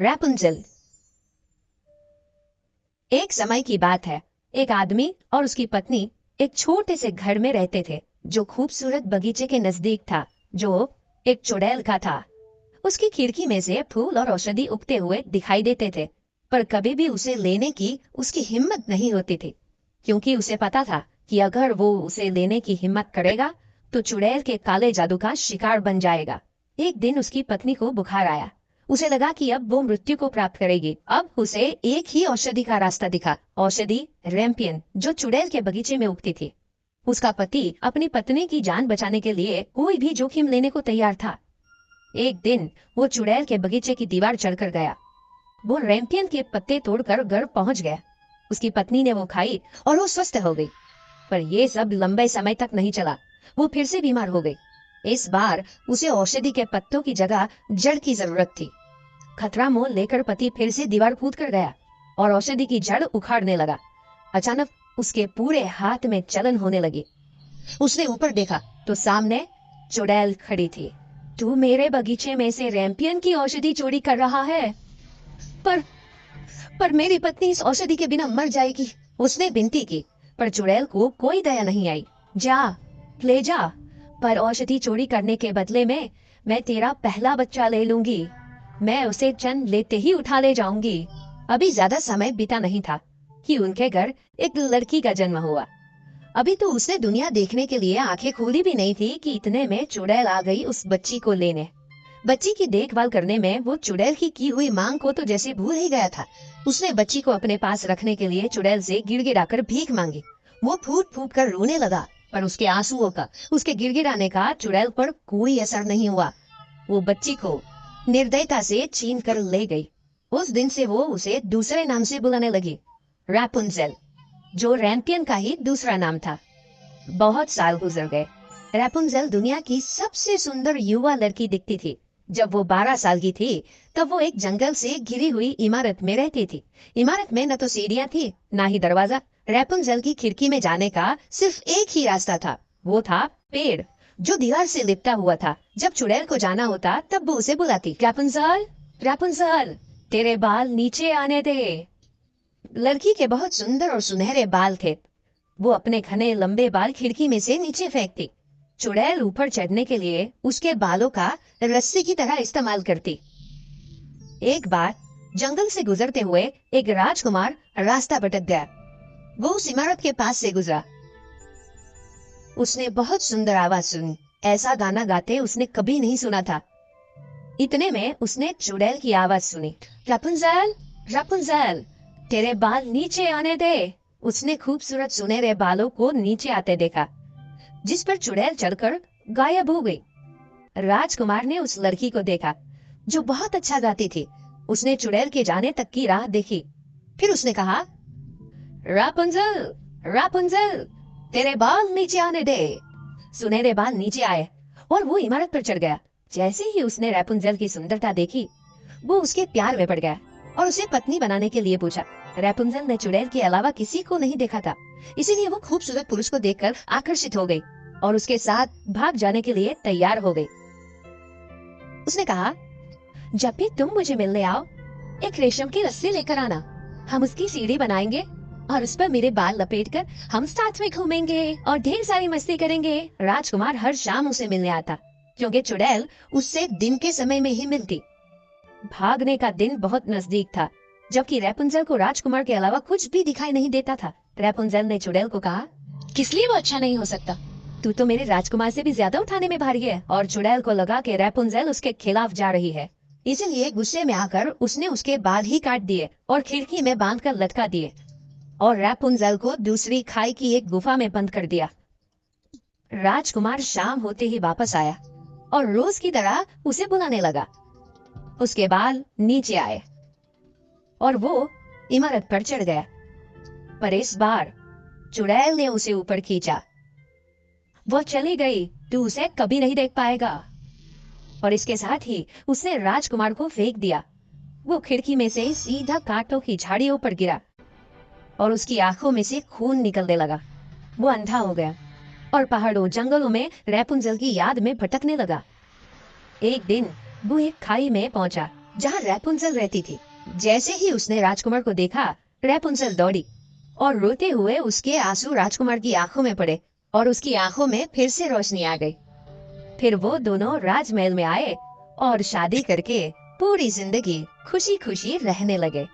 रैपुंज़ेल। एक समय की बात है। एक आदमी और उसकी पत्नी एक छोटे से घर में रहते थे जो खूबसूरत बगीचे के नजदीक था, जो एक चुड़ैल का था। उसकी खिड़की में से फूल और औषधि उगते हुए दिखाई देते थे, पर कभी भी उसे लेने की उसकी हिम्मत नहीं होती थी, क्योंकि उसे पता था कि अगर वो उसे लेने की हिम्मत करेगा तो चुड़ैल के काले जादू का शिकार बन जाएगा। एक दिन उसकी पत्नी को बुखार आया। उसे लगा कि अब वो मृत्यु को प्राप्त करेगी। अब उसे एक ही औषधि का रास्ता दिखा, औषधि रैंपियन, जो चुड़ैल के बगीचे में उगती थी। उसका पति अपनी पत्नी की जान बचाने के लिए कोई भी जोखिम लेने को तैयार था। एक दिन वो चुड़ैल के बगीचे की दीवार चढ़कर गया। वो रैंपियन के पत्ते तोड़कर घर पहुंच गया। उसकी पत्नी ने वो खाई और वो स्वस्थ हो गई। पर ये सब लंबे समय तक नहीं चला। वो फिर से बीमार हो गई। इस बार उसे औषधि के पत्तों की जगह जड़ की जरूरत थी। खतरा मोल लेकर पति फिर से दीवार कूद कर गया और औषधि की जड़ उखाड़ने लगा। अचानक उसके पूरे हाथ में जलन होने लगी। उसने ऊपर देखा तो सामने चुड़ैल खड़ी थी। तू मेरे बगीचे में से रैंपियन की औषधि चोरी कर रहा है। पर पर मेरी पत्नी इस औषधि के बिना मर जाएगी, उसने विनती की। पर चुड़ैल को कोई दया नहीं आई। जा, ले जा, पर औषधि चोरी करने के बदले में मैं तेरा पहला बच्चा ले लूंगी। मैं उसे जन्म लेते ही उठा ले जाऊंगी। अभी ज्यादा समय बीता नहीं था कि उनके घर एक लड़की का जन्म हुआ। अभी तो उसने दुनिया देखने के लिए आंखें खोली भी नहीं थी कि इतने में चुड़ैल आ गई उस बच्ची को लेने। बच्ची की देखभाल करने में वो चुड़ैल की हुई मांग को तो जैसे भूल ही गया था। उसने बच्ची को अपने पास रखने के लिए चुड़ैल से गिड़गिड़ाकर भीख मांगी। वो फूट फूट कर रोने लगा, पर उसके आंसुओं का, उसके गिड़गिड़ाने का चुड़ैल पर कोई असर नहीं हुआ। वो बच्ची को निर्दयता से छीन कर ले गई। उस दिन से वो उसे दूसरे नाम से बुलाने लगी, रैपुंज़ेल, जो रैंपियन का ही दूसरा नाम था। बहुत साल गुजर गए। रैपुंज़ेल दुनिया की सबसे सुंदर युवा लड़की दिखती थी। जब वो 12 साल की थी तब वो एक जंगल से घिरी हुई इमारत में रहती थी। इमारत में न तो सीढ़ियां थी, ना ही दरवाजा। रैपुंज़ेल की खिड़की में जाने का सिर्फ एक ही रास्ता था, वो था पेड़, जो दीवार से लिपटा हुआ था। जब चुड़ैल को जाना होता तब वो उसे बुलाती, रैपुंज़ेल, रैपुंज़ेल, तेरे बाल नीचे आने दे। लड़की के बहुत सुंदर और सुनहरे बाल थे। वो अपने घने लंबे बाल खिड़की में से नीचे फेंकती। चुड़ैल ऊपर चढ़ने के लिए उसके बालों का रस्सी की तरह इस्तेमाल करती। एक बार जंगल से गुजरते हुए एक राजकुमार रास्ता भटक गया। वो उस इमारत के पास से गुजरा। उसने बहुत सुंदर आवाज सुनी। ऐसा गाना गाते उसने कभी नहीं सुना था। इतने में उसने चुड़ैल की आवाज सुनी, रैपुंज़ेल, रैपुंज़ेल, तेरे बाल नीचे आने दे। उसने खूबसूरत सुनहरे बालों को नीचे आते देखा, जिस पर चुड़ैल चढ़कर गायब हो गई। राजकुमार ने उस लड़की को देखा जो बहुत अच्छा गाती थी। उसने चुड़ैल के जाने तक की राह देखी। फिर उसने कहा, रापुंज़ेल, रापुंज़ेल, तेरे बाल नीचे आने दे। सुनहरे बाल नीचे आए और वो इमारत पर चढ़ गया। जैसे ही उसने रैपुंज़ेल की सुंदरता देखी, वो उसके प्यार में पड़ गया और उसे पत्नी बनाने के लिए पूछा। रैपुंज़ेल ने चुड़ैल के अलावा किसी को नहीं देखा था, इसीलिए वो खूबसूरत पुरुष को देखकर आकर्षित हो गई और उसके साथ भाग जाने के लिए तैयार हो गई। उसने कहा, जब भी तुम मुझे मिलने आओ, एक रेशम की रस्सी लेकर आना। हम उसकी सीढ़ी बनाएंगे और उस पर मेरे बाल लपेटकर हम साथ में घूमेंगे और ढेर सारी मस्ती करेंगे। राजकुमार हर शाम उसे मिलने आता, क्योंकि चुड़ैल उससे दिन के समय में ही मिलती। भागने का दिन बहुत नजदीक था, जबकि रैपुंज़ेल को राजकुमार के अलावा कुछ भी दिखाई नहीं देता था। रैपुंज़ेल ने चुड़ैल को कहा, किस लिए वो अच्छा नहीं हो सकता? तू तो मेरे राजकुमार से भी ज्यादा उठाने में भारी है। और चुड़ैल को लगा कि रैपुंज़ेल उसके खिलाफ जा रही है, इसलिए गुस्से में आकर उसने उसके बाल ही काट दिए और खिड़की में बांधकर लटका दिए और रैपुंज़ेल को दूसरी खाई की एक गुफा में बंद कर दिया। राजकुमार शाम होते ही वापस आया और रोज की तरह उसे बुलाने लगा। उसके बाल नीचे आए और वो इमारत पर चढ़ गया, पर इस बार चुड़ैल ने उसे ऊपर खींचा। वो चली गई, तू उसे कभी नहीं देख पाएगा। और इसके साथ ही उसने राजकुमार को फेंक दिया। वो खिड़की में से सीधा कांटों की झाड़ियों पर गिरा और उसकी आंखों में से खून निकलने लगा। वो अंधा हो गया और पहाड़ों जंगलों में रैपुंज़ेल की याद में भटकने लगा। एक दिन वो एक खाई में पहुंचा जहाँ रैपुंजल रहती थी। जैसे ही उसने राजकुमार को देखा, रैपुंजल दौड़ी और रोते हुए उसके आंसू राजकुमार की आंखों में पड़े और उसकी आंखों में फिर से रोशनी आ गई। फिर वो दोनों राजमहल में आए और शादी करके पूरी जिंदगी खुशी खुशी रहने लगे।